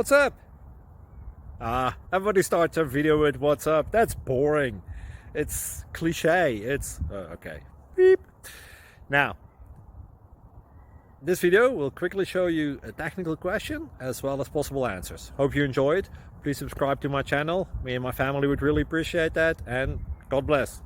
What's up? Everybody starts a video with what's up. That's boring. It's cliche. It's okay. Beep. Now, this video will quickly show you a technical question as well as possible answers. Hope you enjoyed. Please subscribe to my channel. Me and my family would really appreciate that, and God bless.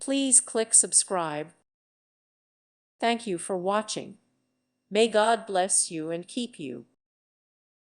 Please click subscribe. Thank you for watching. May God bless you and keep you.